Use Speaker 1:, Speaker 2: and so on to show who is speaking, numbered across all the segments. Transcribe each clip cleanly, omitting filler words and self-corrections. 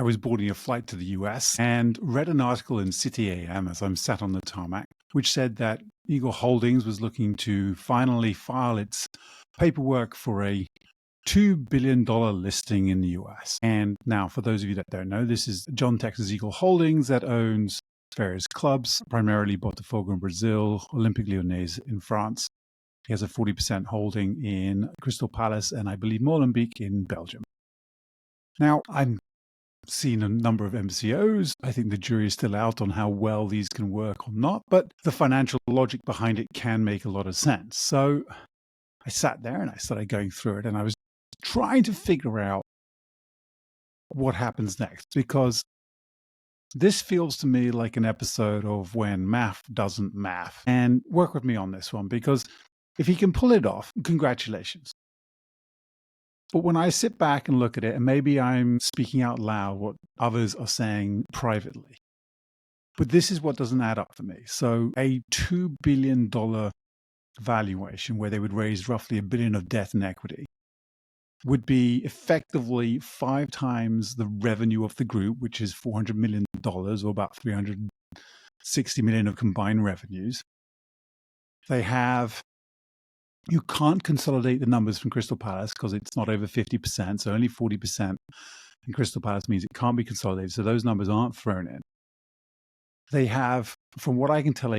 Speaker 1: I was boarding a flight to the US and read an article in City AM as I'm sat on the tarmac, which said that Eagle Holdings was looking to finally file its paperwork for a $2 billion listing in the US. And now, for those of you that don't know, this is John Texas Eagle Holdings that owns various clubs, primarily Botafogo in Brazil, Olympique Lyonnais in France. He has a 40% holding in Crystal Palace and I believe Molenbeek in Belgium. Now, I'm seen a number of MCOs. I think the jury is still out on how well these can work or not, but the financial logic behind it can make a lot of sense. So I sat there and I started going through it and I was trying to figure out what happens next, because this feels to me like an episode of when math doesn't math. And work with me on this one, because if he can pull it off, congratulations. But when I sit back and look at it, and maybe I'm speaking out loud what others are saying privately, but this is what doesn't add up for me. So a $2 billion valuation where they would raise roughly $1 billion of debt and equity would be effectively 5 times the revenue of the group, which is $400 million or about $360 million of combined revenues. You can't consolidate the numbers from Crystal Palace because it's not over 50%, so only 40% in Crystal Palace means it can't be consolidated, so those numbers aren't thrown in. They have, from what I can tell,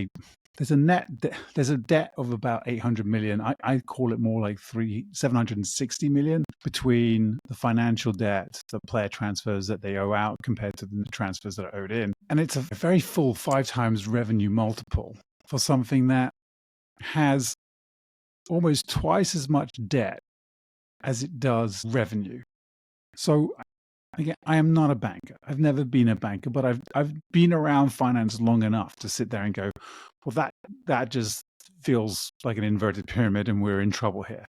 Speaker 1: there's a debt of about 800 million. I call it more like 760 million between the financial debt, the player transfers that they owe out compared to the transfers that are owed in. And it's a very full 5 times revenue multiple for something that has almost twice as much debt as it does revenue. So again, I am not a banker. I've never been a banker, but I've been around finance long enough to sit there and go, well, that just feels like an inverted pyramid and we're in trouble here.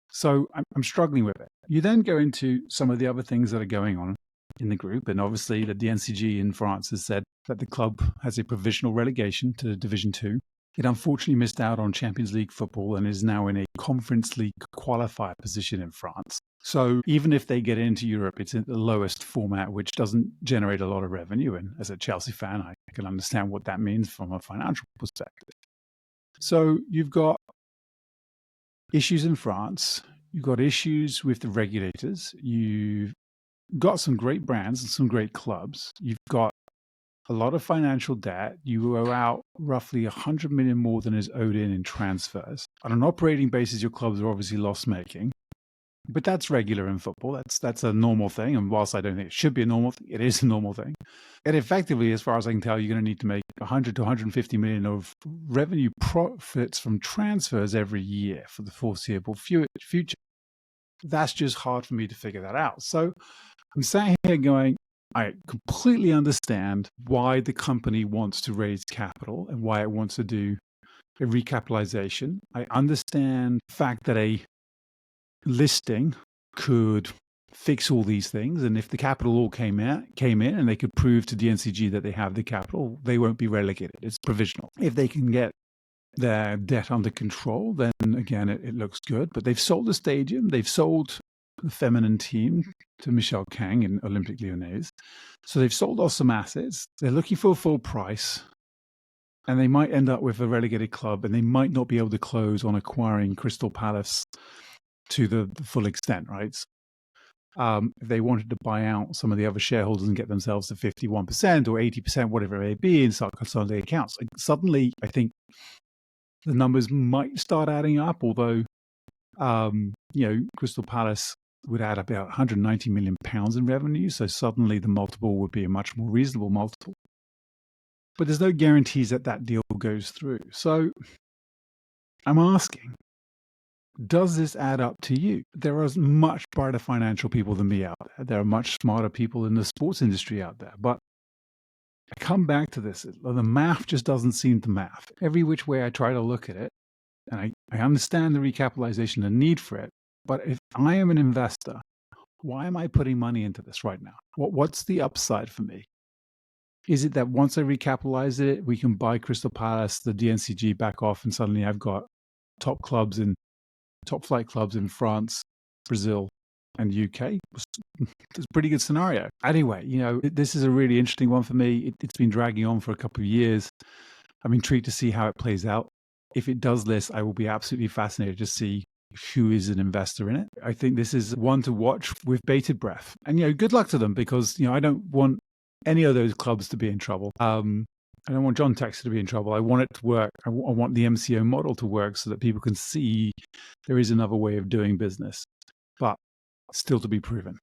Speaker 1: So I'm struggling with it. You then go into some of the other things that are going on in the group. And obviously the DNCG in France has said that the club has a provisional relegation to Division 2. It unfortunately missed out on Champions League football and is now in a Conference League qualifier position in France. So even if they get into Europe, it's in the lowest format, which doesn't generate a lot of revenue. And as a Chelsea fan, I can understand what that means from a financial perspective. So you've got issues in France. You've got issues with the regulators. You've got some great brands and some great clubs. You've got a lot of financial debt. You owe out roughly 100 million more than is owed in transfers. On an operating basis, your clubs are obviously loss-making, but that's regular in football. That's a normal thing. And whilst I don't think it should be a normal thing, it is a normal thing. And effectively, as far as I can tell, you're going to need to make 100 to 150 million of revenue profits from transfers every year for the foreseeable future. That's just hard for me to figure that out. So I'm sitting here going, I completely understand why the company wants to raise capital and why it wants to do a recapitalization. I understand the fact that a listing could fix all these things. And if the capital all came in and they could prove to DNCG that they have the capital, they won't be relegated. It's provisional. If they can get their debt under control, then again, it looks good. But they've sold the stadium. They've sold the feminine team to Michel Kang in Olympique Lyonnais. So they've sold off some assets. They're looking for a full price. And they might end up with a relegated club, and they might not be able to close on acquiring Crystal Palace to the full extent, right? If they wanted to buy out some of the other shareholders and get themselves to 51% or 80%, whatever it may be, and start consolidating accounts, suddenly I think the numbers might start adding up, although Crystal Palace would add about 190 million pounds in revenue, so suddenly the multiple would be a much more reasonable multiple. But there's no guarantees that deal goes through. So I'm asking, does this add up to you? There are much brighter financial people than me out there. There are much smarter people in the sports industry out there. But I come back to this. The math just doesn't seem to math. Every which way I try to look at it, and I understand the recapitalization and need for it, but if I am an investor, why am I putting money into this right now? What's the upside for me? Is it that once I recapitalize it, we can buy Crystal Palace, the DNCG back off, and suddenly I've got top flight clubs in France, Brazil, and UK. It's a pretty good scenario. Anyway, this is a really interesting one for me. It's been dragging on for a couple of years. I'm intrigued to see how it plays out. If it does list, I will be absolutely fascinated to see who is an investor in it. I think this is one to watch with bated breath. And, good luck to them, because, I don't want any of those clubs to be in trouble. I don't want John Textor to be in trouble. I want it to work. I want the MCO model to work so that people can see there is another way of doing business, but still to be proven.